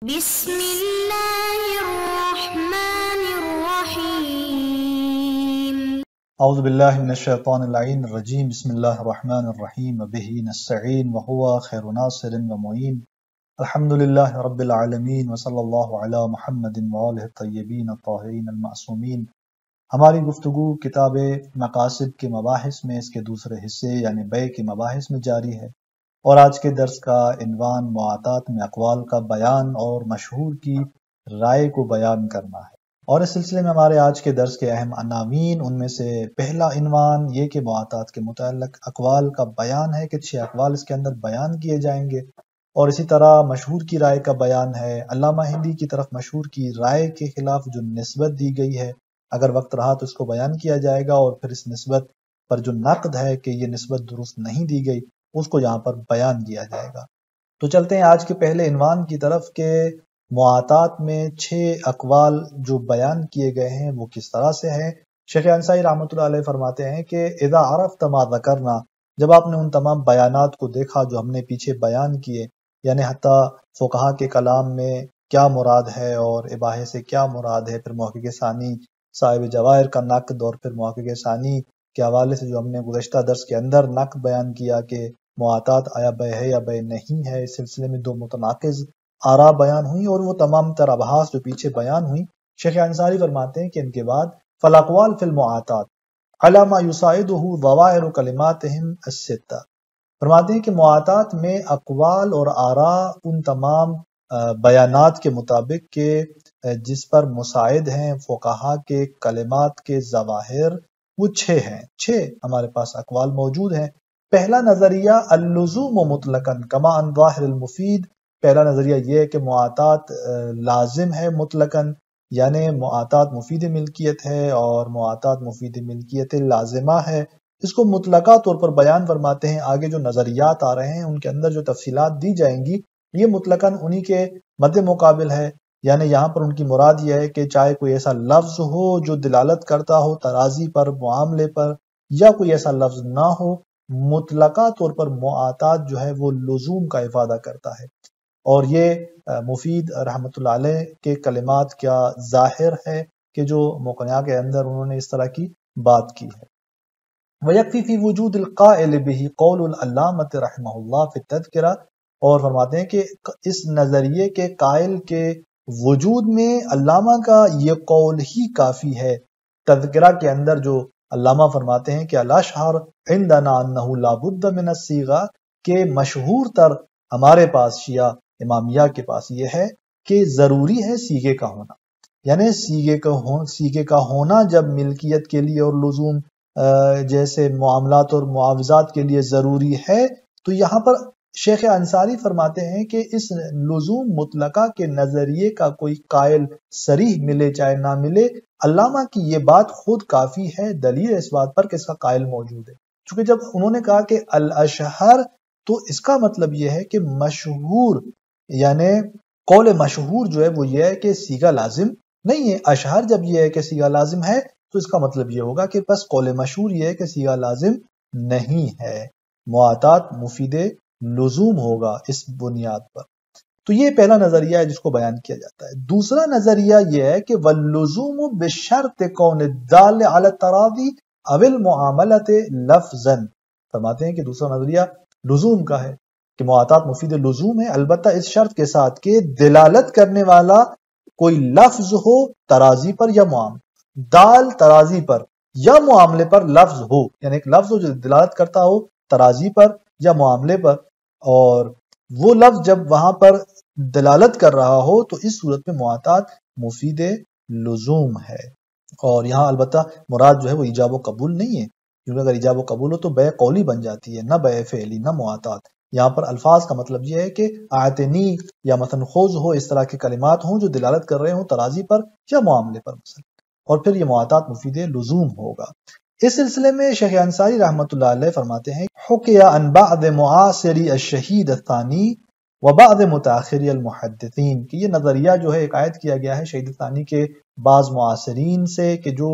بسم اللہ الرحمن الرحیم اعوذ باللہ من الشیطان اللعین الرجیم بسم اللہ الرحمن الرحیم وبہ نستعین وہو خیر ناصر ومعین الحمدللہ رب العالمین وصلی اللہ علی محمد وآلہ الطیبین الطاہرین المعصومین۔ ہماری گفتگو کتاب مقاصد کے مباحث میں اس کے دوسرے حصے یعنی بیع کے مباحث میں جاری ہے، اور آج کے درس کا عنوان معاطات میں اقوال کا بیان اور مشہور کی رائے کو بیان کرنا ہے۔ اور اس سلسلے میں ہمارے آج کے درس کے اہم عناوین، ان میں سے پہلا عنوان یہ کہ معاطات کے متعلق اقوال کا بیان ہے کہ 6 اقوال اس کے اندر بیان کیے جائیں گے، اور اسی طرح مشہور کی رائے کا بیان ہے، علامہ ہندی کی طرف مشہور کی رائے کے خلاف جو نسبت دی گئی ہے اگر وقت رہا تو اس کو بیان کیا جائے گا، اور پھر اس نسبت پر جو نقد ہے کہ یہ نسبت درست نہیں دی گئی اس کو یہاں پر بیان کیا جائے گا۔ تو چلتے ہیں آج کے پہلے عنوان کی طرف کہ معاطات میں 6 اقوال جو بیان کیے گئے ہیں وہ کس طرح سے ہیں۔ شیخ انصاری رحمۃ اللہ علیہ فرماتے ہیں کہ اذا عرفت ما ذکرنا، جب آپ نے ان تمام بیانات کو دیکھا جو ہم نے پیچھے بیان کیے، یعنی حتیٰ فقہا کے کلام میں کیا مراد ہے اور اباحے سے کیا مراد ہے، پھر محقق ثانی صاحب جواہر کا نقد، اور پھر محقق ثانی کے حوالے سے جو ہم نے گزشتہ درس کے اندر نقد بیان کیا کہ معاطات آیا بیع ہے یا بیع نہیں ہے، اس سلسلے میں 2 متناقض آراء بیان ہوئی، اور وہ تمام تر ابحاث جو پیچھے بیان ہوئی، شیخ انصاری فرماتے ہیں کہ ان کے بعد فالاقوال فی المعاطات علی ما یساعدہ ظواہر کلماتہم الستہ، فرماتے ہیں کہ معاطات میں اقوال اور آراء ان تمام بیانات کے مطابق کہ جس پر مساعد ہیں فقہا کے کلمات کے ظواہر، وہ 6 ہیں۔ 6 ہمارے پاس اقوال موجود ہیں۔ پہلا نظریہ اللزوم مطلقاً کما ان ظاہر المفید، پہلا نظریہ یہ ہے کہ معاطات لازم ہے مطلقاً، یعنی معاطات مفید ملکیت ہے اور معاطات مفید ملکیت لازمہ ہے، اس کو مطلقہ طور پر بیان فرماتے ہیں۔ آگے جو نظریات آ رہے ہیں ان کے اندر جو تفصیلات دی جائیں گی یہ مطلقاً انہی کے مد مقابل ہے، یعنی یہاں پر ان کی مراد یہ ہے کہ چاہے کوئی ایسا لفظ ہو جو دلالت کرتا ہو ترازی پر، معاملے پر، یا کوئی ایسا لفظ نہ ہو، مطلقہ طور پر معاطات جو ہے وہ لزوم کا افادہ کرتا ہے، اور یہ مفید رحمۃ اللہ علیہ کے کلمات کا ظاہر ہے کہ جو مقنعہ کے اندر انہوں نے اس طرح کی بات کی ہے۔ وَيَكْفِي فِي وُجُودِ الْقَائِلِ بِهِ قَوْلُ الْعَلَّامَةِ رحمہ اللہ فی التذکرہ، اور فرماتے ہیں کہ اس نظریے کے قائل کے وجود میں علامہ کا یہ قول ہی کافی ہے۔ تذکرہ کے اندر جو علامہ فرماتے ہیں کہ الاشہر عندنا انہ لا بد من الصیغہ، کہ مشہور تر ہمارے پاس شیعہ امامیہ کے پاس یہ ہے کہ ضروری ہے صیغے کا ہونا، یعنی صیغے کا ہونا جب ملکیت کے لیے اور لزوم جیسے معاملات اور معاوضات کے لیے ضروری ہے، تو یہاں پر شیخ انصاری فرماتے ہیں کہ اس لزوم مطلقہ کے نظریے کا کوئی قائل صریح ملے چاہے نہ ملے، علامہ کی یہ بات خود کافی ہے، دلیل اس بات پر کہ اس کا قائل موجود ہے۔ چونکہ جب انہوں نے کہا کہ الاشہر، تو اس کا مطلب یہ ہے کہ مشہور، یعنی قول مشہور جو ہے وہ یہ ہے کہ صیغہ لازم نہیں ہے۔ اشہر جب یہ ہے کہ صیغہ لازم ہے تو اس کا مطلب یہ ہوگا کہ بس قول مشہور یہ ہے کہ صیغہ لازم نہیں ہے، معاطات مفید لزوم ہوگا اس بنیاد پر۔ تو یہ پہلا نظریہ ہے جس کو بیان کیا جاتا ہے۔ دوسرا نظریہ یہ ہے کہ واللزوم بشرط کون الدال علی التراضی او المعاملۃ لفظا، فرماتے ہیں کہ دوسرا نظریہ لزوم کا ہے کہ معاطات مفید لزوم ہے، البتہ اس شرط کے ساتھ کہ دلالت کرنے والا کوئی لفظ ہو ترازی پر یا معاملے، دال ترازی پر یا معاملے پر لفظ ہو، یعنی ایک لفظ ہو جو دلالت کرتا ہو ترازی پر یا معاملے پر، اور وہ لفظ جب وہاں پر دلالت کر رہا ہو تو اس صورت میں معاطات مفید لزوم ہے۔ اور یہاں البتہ مراد جو ہے وہ ایجاب و قبول نہیں ہے، کیونکہ اگر ایجاب و قبول ہو تو بیع قولی بن جاتی ہے، نہ بیع فعلی، نہ معاطات۔ یہاں پر الفاظ کا مطلب یہ ہے کہ اعطنی یا مثلا خذ ہو، اس طرح کے کلمات ہوں جو دلالت کر رہے ہوں ترازی پر یا معاملے پر مثلا، اور پھر یہ معاطات مفید لزوم ہوگا۔ اس سلسلے میں شیخ انصاری رحمۃ اللہ علیہ فرماتے ہیں حُکِیَ عن بعض معاصری الشہید الثانی و بعض متاخری المحدثین، کہ یہ نظریہ جو ہے ایک عائد کیا گیا ہے شہید ثانی کے بعض معاصرین سے، کہ جو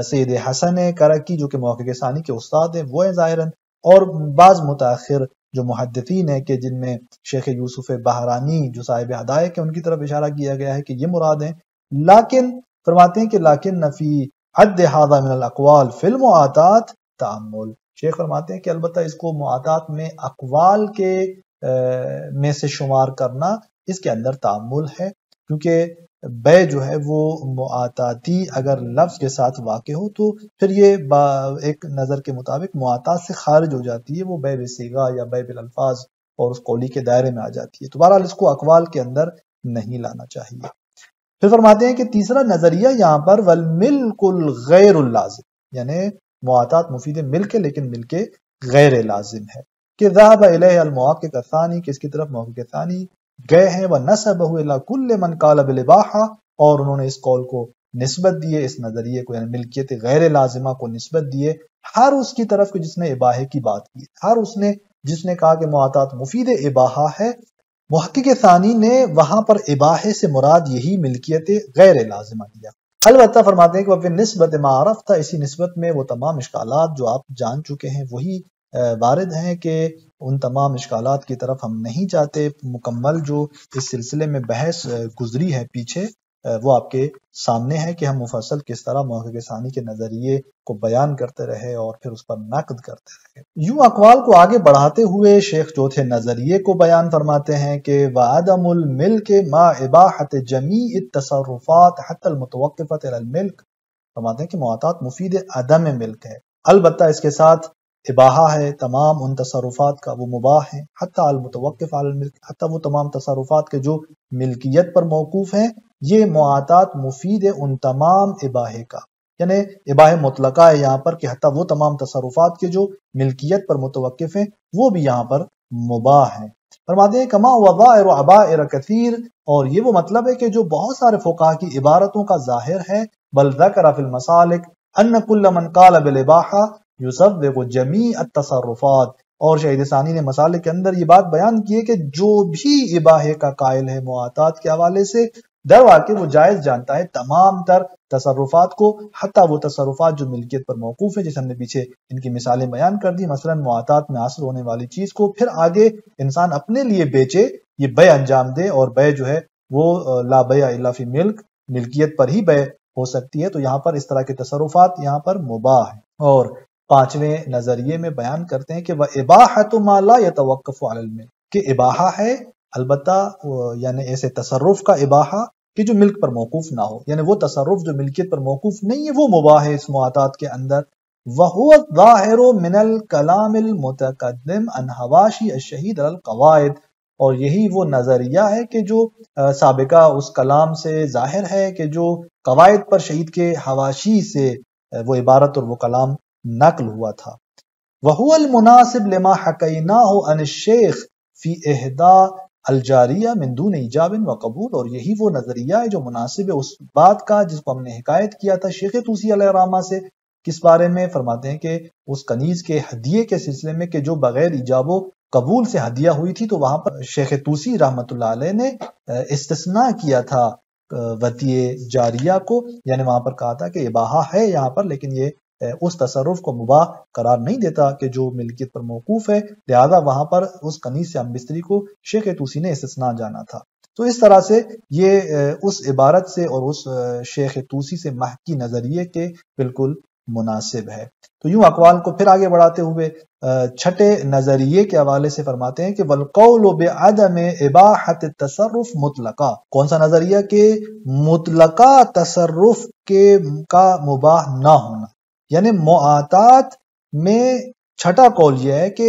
سید حسن کرکی جو کہ محقق ثانی کے استاد ہیں وہ ہیں ظاہراً، اور بعض متاخر جو محدثین ہیں کہ جن میں شیخ یوسف بہرانی جو صاحب ہدایت ہیں ان کی طرف اشارہ کیا گیا ہے کہ یہ مراد ہیں، لیکن فرماتے ہیں کہ لیکن نفی عد ھذا من الاقوال فی المعاطات تعمل، شیخ فرماتے ہیں کہ البتہ اس کو معاطات میں اقوال کے میں سے شمار کرنا اس کے اندر تعمل ہے، کیونکہ بے جو ہے وہ معاطاتی اگر لفظ کے ساتھ واقع ہو تو پھر یہ ایک نظر کے مطابق معاطات سے خارج ہو جاتی ہے، وہ بے بصیغہ یا بے بالالفاظ اور اس قولی کے دائرے میں آ جاتی ہے، تو بہرحال اس کو اقوال کے اندر نہیں لانا چاہیے۔ پھر فرماتے ہیں کہ تیسرا نظریہ یہاں پر والملک الغیر اللازم، یعنی معاطات مفید ملک ہے لیکن ملک غیر لازم ہے، کہ ذهب الیہ المحقق الثانی، کہ اس کی طرف محقق ثانی گئے ہیں، وَنَسَبَهُ إِلَى كُلِّ مَنْ قَالَ بِالْإِبَاحَةِ، اور انہوں نے اس قول کو نسبت دیے، اس نظریے کو یعنی ملکیت غیر لازمہ کو نسبت دیے ہر اس کی طرف کہ جس نے اباحے کی بات کی، ہر اس نے جس نے کہا کہ معاطات مفید اباحہ ہے، محقق ثانی نے وہاں پر اباحے سے مراد یہی ملکیت غیر لازمہ دیا۔ البتہ فرماتے ہیں کہ وَفِي النِّسْبَةِ مَا عَرَفْتَ، اسی نسبت میں وہ تمام اشکالات جو آپ جان چکے ہیں وہی وارد ہیں کہ ان تمام اشکالات کی طرف ہم نہیں جاتے، مکمل جو اس سلسلے میں بحث گزری ہے پیچھے وہ آپ کے سامنے ہے کہ ہم مفصل کس طرح محقق ثانی کے نظریے کو بیان کرتے رہے اور پھر اس پر نقد کرتے رہے۔ یوں اقوال کو آگے بڑھاتے ہوئے شیخ چوتھے نظریے کو بیان فرماتے ہیں کہ وَعَدَمُ الْمِلْكِ مَا إِبَاحَةِ جَمِيعِ التصرفات حتى المتوقفة على الملک، فرماتے ہیں کہ معاطات مفید عدم ملک ہے، البتہ اس کے ساتھ اباحہ ہے تمام ان تصرفات کا، وہ مباح ہیں، حتی المتوقف علی الملک، حتی وہ تمام تصرفات کے جو ملکیت پر موقوف ہیں، یہ معاطات مفید ہے ان تمام اباحے کا، یعنی اباحہ مطلقہ ہے یہاں پر کہ حتی وہ تمام تصرفات کے جو ملکیت پر متوقف ہیں وہ بھی یہاں پر مباح ہیں۔ فرماتے ہیں کما وظائر و عبائر کثیر، اور یہ وہ مطلب ہے کہ جو بہت سارے فقہا کی عبارتوں کا ظاہر ہے، بل ذکر فی المسالک ان کل من قال بالاباحہ یصدق جمیع التصرفات، اور شہید ثانی نے مسالک کے اندر یہ بات بیان کی ہے کہ جو بھی اباحے کا قائل ہے معاطات کے حوالے سے در واقع وہ جائز جانتا ہے تمام تر تصرفات کو، حتیٰ وہ تصرفات جو ملکیت پر موقوف ہیں، جیسے ہم نے پیچھے ان کی مثالیں بیان کر دی، مثلا معاطات میں حاصل ہونے والی چیز کو پھر آگے انسان اپنے لیے بیچے، یہ بے انجام دے، اور بے جو ہے وہ لا بیع الا فی ملک، ملکیت پر ہی بے ہو سکتی ہے، تو یہاں پر اس طرح کے تصرفات یہاں پر مباح ہیں۔ اور پانچویں نظریے میں بیان کرتے ہیں کہ وَإِبَاحَةُ مَا لَا يَتَوَقَّفُ عَلَى الْمِلْكِ، کہ اباحہ ہے البتہ یعنی ایسے تصرف کا اباحہ کہ جو ملک پر موقوف نہ ہو، یعنی وہ تصرف جو ملکیت پر موقوف نہیں ہے وہ مباح ہے اس معاطات کے اندر۔ وَهُوَ الظَّاهِرُ مِنَ الْكَلَامِ الْمُتَقَدِّمِ عَنْ حَوَاشِي الشَّهِيدِ عَلَى الْقَوَائِدِ، اور یہی وہ نظریہ ہے کہ جو سابقہ اس کلام سے ظاہر ہے کہ جو قواعد پر شہید کے حواشی سے وہ عبارت اور وہ کلام نقل ہوا تھا۔ وَهُوَ الْمُنَاسِبُ لِمَا حَكَيْنَاهُ عَنِ الشَّيْخِ فِي إِحْدَى الجاریہ من دون ایجاب و قبول، اور یہی وہ نظریہ ہے جو مناسب ہے اس بات کا جس کو ہم نے حکایت کیا تھا شیخ طوسی علیہ الرحمہ سے، کس بارے میں؟ فرماتے ہیں کہ اس کنیز کے ہدیے کے سلسلے میں کہ جو بغیر ایجاب و قبول سے ہدیہ ہوئی تھی، تو وہاں پر شیخ طوسی رحمۃ اللہ علیہ نے استثناء کیا تھا وطیہ جاریہ کو، یعنی وہاں پر کہا تھا کہ اباحہ ہے یہاں پر لیکن یہ اس تصرف کو مباح قرار نہیں دیتا کہ جو ملکیت پر موقوف ہے، لہذا وہاں پر اس کنیز سے ہم بستری کو شیخ طوسی نے استثناء جانا تھا۔ تو اس طرح سے یہ اس عبارت سے اور اس شیخ طوسی سے محکی نظریے کے بالکل مناسب ہے۔ تو یوں اقوال کو پھر آگے بڑھاتے ہوئے چھٹے نظریے کے حوالے سے فرماتے ہیں کہ وَالْقَوْلُ بِعَدَمِ إِبَاحَةِ التَّصَرُّفِ مطلقہ، کون سا نظریہ کہ مطلقہ تصرف کا مباح نہ ہونا، یعنی معاطات میں چھٹا قول یہ ہے کہ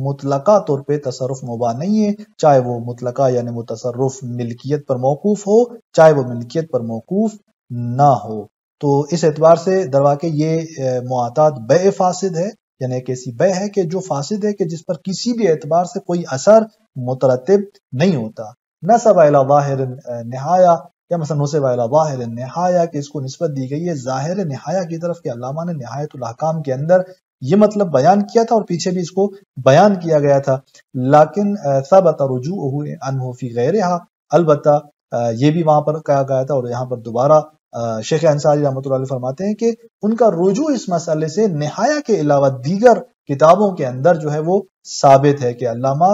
مطلقہ طور پہ تصرف مباح نہیں ہے، چاہے وہ مطلقہ یعنی وہ تصرف ملکیت پر موقوف ہو چاہے وہ ملکیت پر موقوف نہ ہو۔ تو اس اعتبار سے درواقع یہ معاطات بے فاسد ہے، یعنی ایک ایسی بے ہے کہ جو فاسد ہے کہ جس پر کسی بھی اعتبار سے کوئی اثر مترتب نہیں ہوتا۔ نسب الی ظاہر نہایہ، یا مثلا نسب الی ظاہر نہایہ کہ اس کو نسبت دی گئی ہے ظاہر نہایہ کی طرف، کہ علامہ نے نہایت الاحکام کے اندر یہ مطلب بیان کیا تھا اور پیچھے بھی اس کو بیان کیا گیا تھا، لیکن ثبت رجوعہ عنہ فی غیرہا، البتہ یہ بھی وہاں پر کہا گیا تھا اور یہاں پر دوبارہ شیخ انصاری رحمۃ اللہ علیہ فرماتے ہیں کہ ان کا رجوع اس مسئلے سے نہایہ کے علاوہ دیگر کتابوں کے اندر جو ہے وہ ثابت ہے کہ علامہ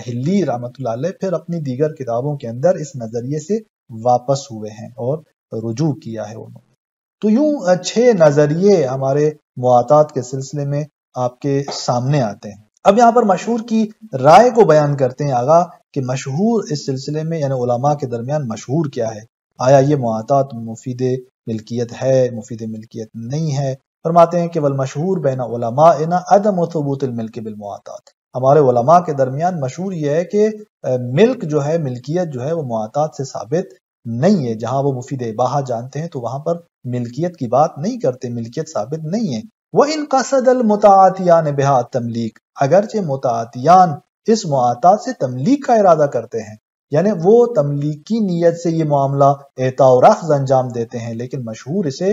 ہلی رحمۃ اللہ علیہ پھر اپنی دیگر کتابوں کے اندر اس نظریے سے واپس ہوئے ہیں اور رجوع کیا ہے انہوں نے۔ تو یوں 6 نظریے ہمارے مواطات کے سلسلے میں آپ کے سامنے آتے ہیں۔ اب یہاں پر مشہور کی رائے کو بیان کرتے ہیں آگاہ کہ مشہور اس سلسلے میں یعنی علماء کے درمیان مشہور کیا ہے، آیا یہ مواطات مفید ملکیت ہے، مفید ملکیت نہیں ہے؟ فرماتے ہیں کہ والمشہور بین علماءنا عدم ثبوت الملک بالمواطات، ہمارے علماء کے درمیان مشہور یہ ہے کہ ملک جو ہے، ملکیت جو ہے وہ مواطات سے ثابت نہیں ہے۔ جہاں وہ مفید اباحہ جانتے ہیں تو وہاں پر ملکیت کی بات نہیں کرتے، ملکیت ثابت نہیں ہے۔ وَإِن قَصَدَ الْمُتَعَاطِيَانِ بِهَا التَّمْلِيكَ، اگرچہ متعاطیان اس مواطات سے تملیک کا ارادہ کرتے ہیں، یعنی وہ تملیک کی نیت سے یہ معاملہ اعطاء و رخص انجام دیتے ہیں، لیکن مشہور اسے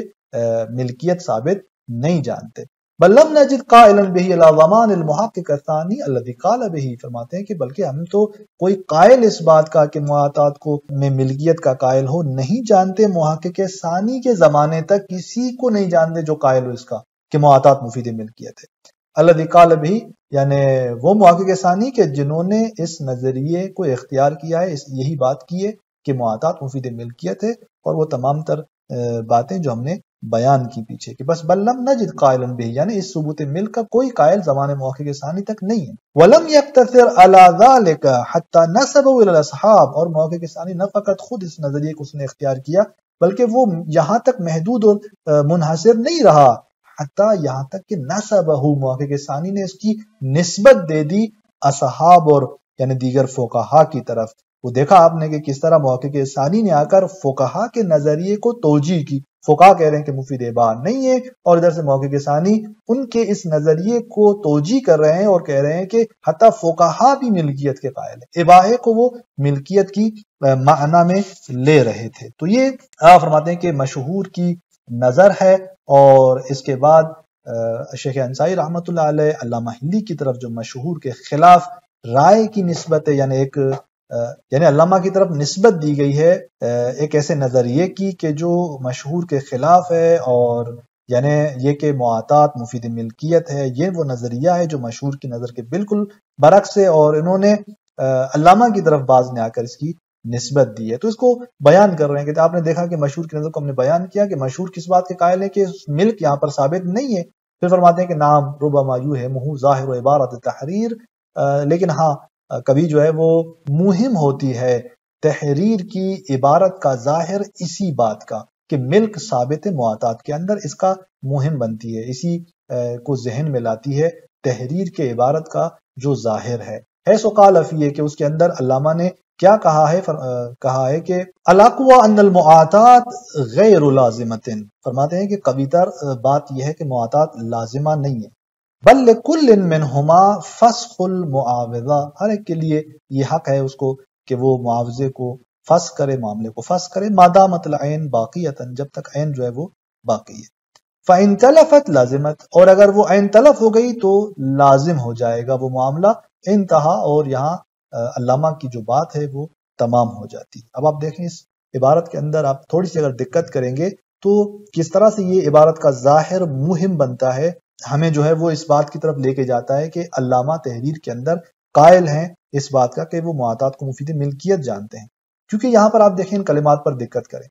ملکیت ثابت نہیں جانتے۔ بل لم نجد قائلا به الى ضمان المحقق الثاني الذي قال به، فرماتے ہیں کہ بلکہ ہم تو کوئی قائل اس بات کا کہ مواطات کو میں ملکیت کا قائل ہو نہیں جانتے، محقق ثانی کے زمانے تک کسی کو نہیں جانتے جو قائل ہو اس کا کہ مواطات مفید ملکیت ہے۔ الذي قال به یعنی وہ محقق ثانی کہ جنہوں نے اس نظریے کو اختیار کیا ہے، یہی بات کی ہے کہ مواطات مفید ملکیت ہے، اور وہ تمام تر باتیں جو ہم نے بیان کی پیچھے کہ بس بل لم نجد قائلا به یعنی اس ثبوت ملک کا کوئی قائل زمانے محقق ثانی تک نہیں ہے۔ ولم يقتصر على ذلك حتى نسبه الى الاصحاب، اور محقق ثانی نہ فقط خود اس نظریے کو اس نے اختیار کیا بلکہ وہ یہاں تک محدود اور منحصر نہیں رہا، حتیٰ یہاں تک کہ نسبہ محقق ثانی نے اس کی نسبت دے دی اصحاب اور یعنی دیگر فقہا کی طرف۔ وہ دیکھا آپ نے کہ کس طرح محقق ثانی نے آ کر فقہا کے نظریے کو توجیہ کی، فقہا کہہ رہے ہیں کہ مفید اباحہ نہیں ہے، اور ادھر سے محقق ثانی ان کے اس نظریے کو توجیہ کر رہے ہیں اور کہہ رہے ہیں کہ حتیٰ فقہا بھی ملکیت کے قائل ہیں، اباحے کو وہ ملکیت کی معنی میں لے رہے تھے۔ تو یہ آپ فرماتے ہیں کہ مشہور کی نظر ہے، اور اس کے بعد شیخ انصاری رحمۃ اللہ علیہ علامہ ہندی کی طرف جو مشہور کے خلاف رائے کی نسبت ہے، یعنی علامہ کی طرف نسبت دی گئی ہے ایک ایسے نظریے کی کہ جو مشہور کے خلاف ہے، اور یعنی یہ کہ مواطات مفید ملکیت ہے، یہ وہ نظریہ ہے جو مشہور کی نظر کے بالکل برعکس ہے، اور انہوں نے علامہ کی طرف باز نے آ کر اس کی نسبت دی ہے۔ تو اس کو بیان کر رہے ہیں کہ آپ نے دیکھا کہ مشہور کی نظر کو ہم نے بیان کیا کہ مشہور کس بات کے قائل ہے کہ ملک یہاں پر ثابت نہیں ہے۔ پھر فرماتے ہیں کہ نام ربما یوہمہ ظاہر و عبارت تحریر، لیکن ہاں کبھی جو ہے وہ مہم ہوتی ہے تحریر کی عبارت کا ظاہر اسی بات کا کہ ملک ثابت ہے مواطات کے اندر، اس کا مہم بنتی ہے، اسی کو ذہن میں لاتی ہے تحریر کے عبارت کا جو ظاہر ہے۔ سو قال فیہ کہ اس کے اندر علامہ نے کیا کہا ہے کہ الاقوى ان المواطات غیر لازمۃ، فرماتے ہیں کہ قوی تر بات یہ ہے کہ مواطات لازمہ نہیں ہے، بل لکل منہما فسخ المعاوضہ، ہر ایک کے لیے یہ حق ہے اس کو کہ وہ معاوضے کو فسخ کرے، معاملے کو فسخ کرے، ما دامت العین باقیۃ، جب تک عین جو ہے وہ باقی ہے۔ فَإِن تَلَفَتْ لازمت، اور اگر وہ عین تلف ہو گئی تو لازم ہو جائے گا وہ معاملہ، انتہا، اور یہاں علامہ کی جو بات ہے وہ تمام ہو جاتی ہے۔ اب آپ دیکھیں اس عبارت کے اندر آپ تھوڑی سی اگر دقت کریں گے تو کس طرح سے یہ عبارت کا ظاہر مہم بنتا ہے، ہمیں جو ہے وہ اس بات کی طرف لے کے جاتا ہے کہ علامہ تحریر کے اندر قائل ہیں اس بات کا کہ وہ مواطات کو مفید ملکیت جانتے ہیں، کیونکہ یہاں پر آپ دیکھیں ان کلمات پر دقت کریں۔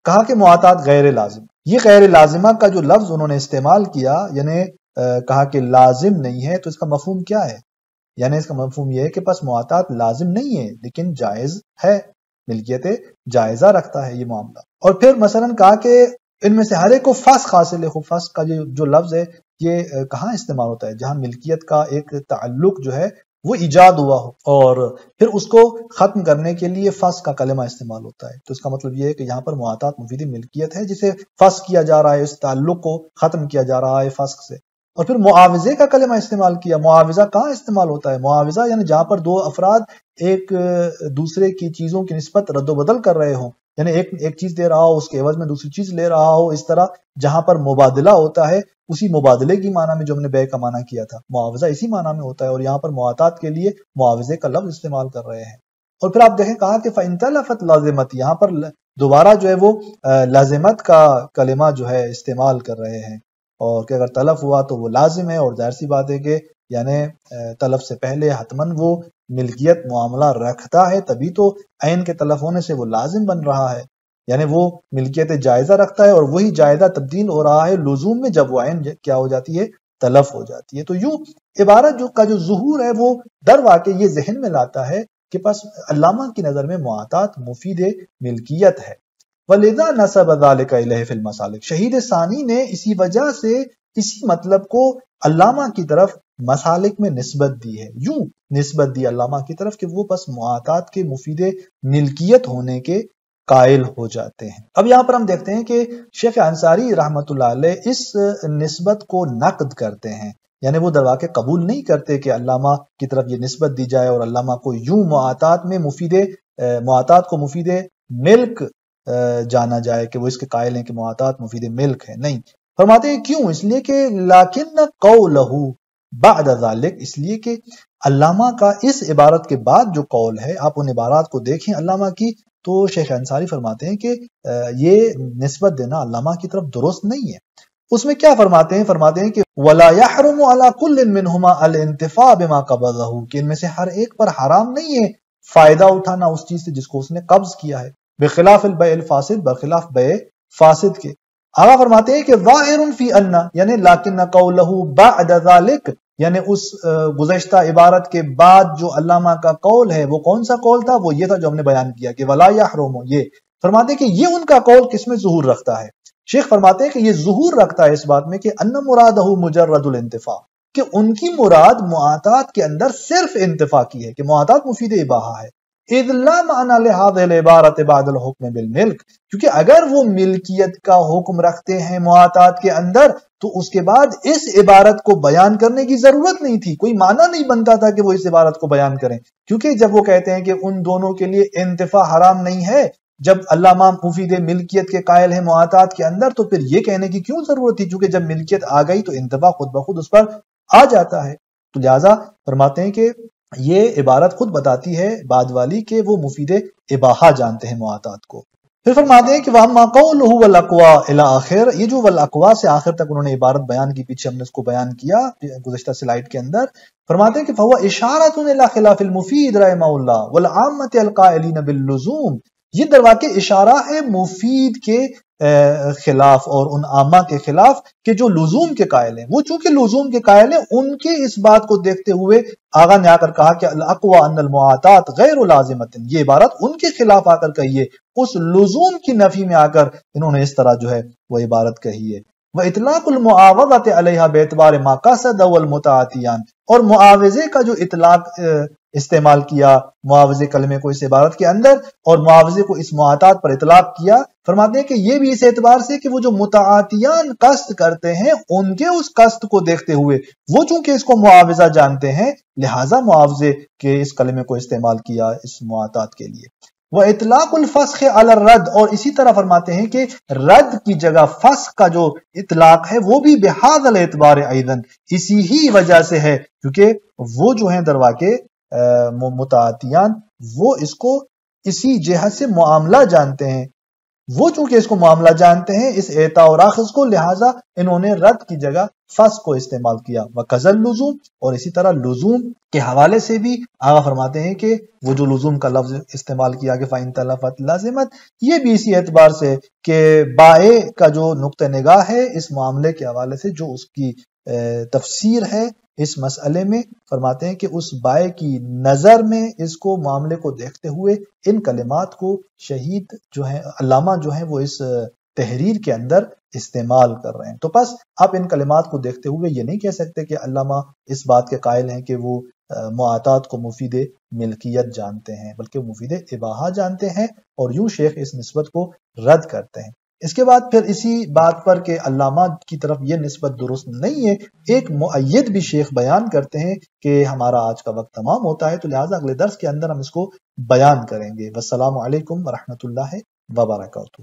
کہا کہ مواطات غیر لازم، یہ غیر لازمہ کا جو لفظ انہوں نے استعمال کیا، یعنی کہا کہ لازم نہیں ہے، تو اس کا مفہوم کیا ہے؟ یعنی اس کا مفہوم یہ ہے کہ پس مواطات لازم نہیں ہے لیکن جائز ہے، ملکیت جائزہ رکھتا ہے یہ معاملہ۔ اور پھر مثلا کہا کہ ان میں سے ہر ایک کو فسخ حاصل ہے۔ فسخ کا جو لفظ ہے یہ کہاں استعمال ہوتا ہے؟ جہاں ملکیت کا ایک تعلق جو ہے وہ ایجاد ہوا ہو، اور پھر اس کو ختم کرنے کے لیے فسخ کا کلمہ استعمال ہوتا ہے۔ تو اس کا مطلب یہ ہے کہ یہاں پر مواطات مفید ملکیت ہے جسے فسخ کیا جا رہا ہے، اس تعلق کو ختم کیا جا رہا ہے فسخ سے۔ اور پھر معاوضے کا کلمہ استعمال کیا۔ معاوضہ کہاں استعمال ہوتا ہے؟ معاوضہ یعنی جہاں پر دو افراد ایک دوسرے کی چیزوں کی نسبت رد و بدل کر رہے ہوں، یعنی ایک چیز دے رہا ہو، اس کے عوض میں دوسری چیز لے رہا ہو، اس طرح جہاں پر مبادلہ ہوتا ہے، اسی مبادلے کی معنی میں جو ہم نے بیع کا معنی کیا تھا، معاوضہ اسی معنی میں ہوتا ہے، اور یہاں پر مواطات کے لیے معاوضے کا لفظ استعمال کر رہے ہیں۔ اور پھر آپ دیکھیں کہا کہ فَإِن تَلَفَتْ لَازِمَتْ، یہاں پر دوبارہ جو ہے وہ لازمت کا کلمہ جو ہے استعمال کر رہے ہیں، اور کہ اگر تلف ہوا تو وہ لازم ہے، اور ظاہر سی بات ہے کہ یعنی تلف سے پہلے حتماً وہ ملکیت معاملہ رکھتا ہے، تبھی تو عین کے تلف ہونے سے وہ لازم بن رہا ہے، یعنی وہ ملکیت جائزہ رکھتا ہے اور وہی جائزہ تبدیل ہو رہا ہے لزوم میں جب وہ عین کیا ہو جاتی ہے، تلف ہو جاتی ہے۔ تو یوں عبارت کا جو ظہور ہے وہ در واقع یہ ذہن میں لاتا ہے کہ پس علامہ کی نظر میں معاطات مفید ملکیت ہے۔ وَلِذَا نَسَبَ ذَلِكَ إِلَيْهِ فِي الْمَسَالِكِ، شہید ثانی نے اسی وجہ سے اسی مطلب کو علامہ کی طرف مسالک میں نسبت دی ہے، یوں نسبت دی علامہ کی طرف کہ وہ بس معاطات کے مفید ملکیت ہونے کے قائل ہو جاتے ہیں۔ اب یہاں پر ہم دیکھتے ہیں کہ شیخ انصاری رحمۃ اللہ علیہ اس نسبت کو نقد کرتے ہیں، یعنی وہ در واقع قبول نہیں کرتے کہ علامہ کی طرف یہ نسبت دی جائے اور علامہ کو یوں معاطات کو مفید ملک جانا جائے کہ وہ اس کے قائل ہیں کہ معاطات مفید ملک ہے۔ نہیں، فرماتے ہیں کیوں؟ اس لیے کہ لیکن قولہ بعد ذلک، اس لیے کہ علامہ کا اس عبارت کے بعد جو قول ہے، آپ ان عبارات کو دیکھیں علامہ کی، تو شیخ انصاری فرماتے ہیں کہ یہ نسبت دینا علامہ کی طرف درست نہیں ہے۔ اس میں کیا فرماتے ہیں؟ فرماتے ہیں کہ وَلَا يَحْرُمُ عَلَى كُلٍّ مِّنْهُمَا الْإِنْتِفَاعُ بِمَا قَبَضَهُ، کہ ان میں سے ہر ایک پر حرام نہیں ہے فائدہ اٹھانا اس چیز سے جس کو اس نے قبض کیا ہے، بخلاف البیع الفاسد، برخلاف بیع فاسد کے۔ آگا فرماتے ہیں کہ ظاہر فی ان، یعنی لیکن قولہ بعد ذلک، یعنی اس گزشتہ عبارت کے بعد جو علامہ کا قول ہے وہ کون سا قول تھا؟ وہ یہ تھا جو ہم نے بیان کیا کہ ولا یحرم، یہ فرماتے ہیں کہ یہ ان کا قول کس میں ظہور رکھتا ہے؟ شیخ فرماتے ہیں کہ یہ ظہور رکھتا ہے اس بات میں کہ ان مرادہ مجرد الانتفاع، کہ ان کی مراد معاطات کے اندر صرف انتفاع کی ہے، کہ معاطات مفید اباحہ ہے۔ اذ لا معنی لهذه العبارة بعد الحکم بالملک، کیونکہ اگر وہ ملکیت کا حکم رکھتے ہیں معاطات کے اندر تو اس کے بعد اس عبارت کو بیان کرنے کی ضرورت نہیں تھی، کوئی معنی نہیں بنتا تھا کہ وہ اس عبارت کو بیان کریں، کیونکہ جب وہ کہتے ہیں کہ ان دونوں کے لیے انتفاع حرام نہیں ہے، جب علامہ مفید ملکیت کے قائل ہیں معاطات کے اندر، تو پھر یہ کہنے کی کیوں ضرورت تھی؟ کیونکہ جب ملکیت آ گئی تو انتفاع خود بخود اس پر آ جاتا ہے۔ تو لہٰذا فرماتے ہیں کہ یہ عبارت خود بتاتی ہے بعد والی کہ وہ مفید اباحہ جانتے ہیں معاطات کو۔ پھر فرماتے ہیں کہ وَأَمَّا قَوْلُهُ وَالْأَقْوَى إِلَى آخر، یہ جو وَالْأَقْوَى سے آخر تک انہوں نے عبارت بیان کی، پیچھے ہم نے اس کو بیان کیا گزشتہ سلائیڈ کے اندر، فرماتے ہیں کہ فَهُوَ إِشَارَةٌ إِلَى خِلَافِ الْمُفِيدِ رَحِمَهُ اللَّهُ وَالْعَامَّةِ الْقَائِلِينَ بِاللُّزُومِ، یہ در واقع اشارہ ہے مفید کے خلاف اور ان عامہ کے خلاف کہ جو لزوم کے قائل ہیں۔ وہ چونکہ لزوم کے قائل ہیں، ان کے اس بات کو دیکھتے ہوئے آغا نے آ کر کہا کہ الاقوى ان المعاطات غیر لازمت، یہ عبارت ان کے خلاف آ کر کہی ہے، اس لزوم کی نفی میں آ کر انہوں نے اس طرح جو ہے وہ عبارت کہی ہے۔ وَإِطْلَاقُ الْمُعَاوَضَةِ عَلَيْهَا بِاعْتِبَارِ مَا قَصَدَ وَالْمُتَعَاطِيَانِ، اور معاوضے کا جو اطلاق استعمال کیا معاوضے کلمے کو اس عبارت کے اندر، اور معاوضے کو اس معاطات پر اطلاق کیا، فرماتے ہیں کہ یہ بھی اس اعتبار سے کہ وہ جو متعاطیان قصد کرتے ہیں ان کے اس قصد کو دیکھتے ہوئے وہ چونکہ اس کو معاوضہ جانتے ہیں، لہٰذا معاوضے کے اس کلمے کو استعمال کیا اس معاطات کے لیے۔ وَإِطْلَاقُ الْفَسْخِ عَلَى الرَّدِّ، اور اسی طرح فرماتے ہیں کہ رد کی جگہ فسخ کا جو اطلاق ہے وہ بھی بِهَذَا الْاعْتِبَارِ أَيْضًا، اسی ہی وجہ سے ہے، کیونکہ وہ جو ہیں در واقع متعاطیان وہ اس کو اسی جہت سے معاملہ جانتے ہیں، وہ چونکہ اس کو معاملہ جانتے ہیں اس اعطاء اور اخذ کو، لہٰذا انہوں نے رد کی جگہ فسخ کو استعمال کیا۔ وَكَذَا اللُّزُومِ، اور اسی طرح لزوم کے حوالے سے بھی آغا فرماتے ہیں کہ وہ جو لزوم کا لفظ استعمال کیا کہ فَإِن تَلَفَتْ لَازِمَتْ، یہ بھی اسی اعتبار سے کہ بائع کا جو نقطہ نگاہ ہے اس معاملے کے حوالے سے جو اس کی تفسیر ہے اس مسئلے میں، فرماتے ہیں کہ اس بائع کی نظر میں اس کو معاملے کو دیکھتے ہوئے ان کلمات کو شہید جو ہیں علامہ جو ہیں وہ اس تحریر کے اندر استعمال کر رہے ہیں۔ تو پس آپ ان کلمات کو دیکھتے ہوئے یہ نہیں کہہ سکتے کہ علامہ اس بات کے قائل ہیں کہ وہ معاطات کو مفید ملکیت جانتے ہیں، بلکہ مفید اباحہ جانتے ہیں، اور یوں شیخ اس نسبت کو رد کرتے ہیں۔ اس کے بعد پھر اسی بات پر کہ علامہ کی طرف یہ نسبت درست نہیں ہے ایک مؤید بھی شیخ بیان کرتے ہیں کہ ہمارا آج کا وقت تمام ہوتا ہے، تو لہٰذا اگلے درس کے اندر ہم اس کو بیان کریں گے۔ والسلام علیکم ورحمۃ اللہ وبرکاتہ۔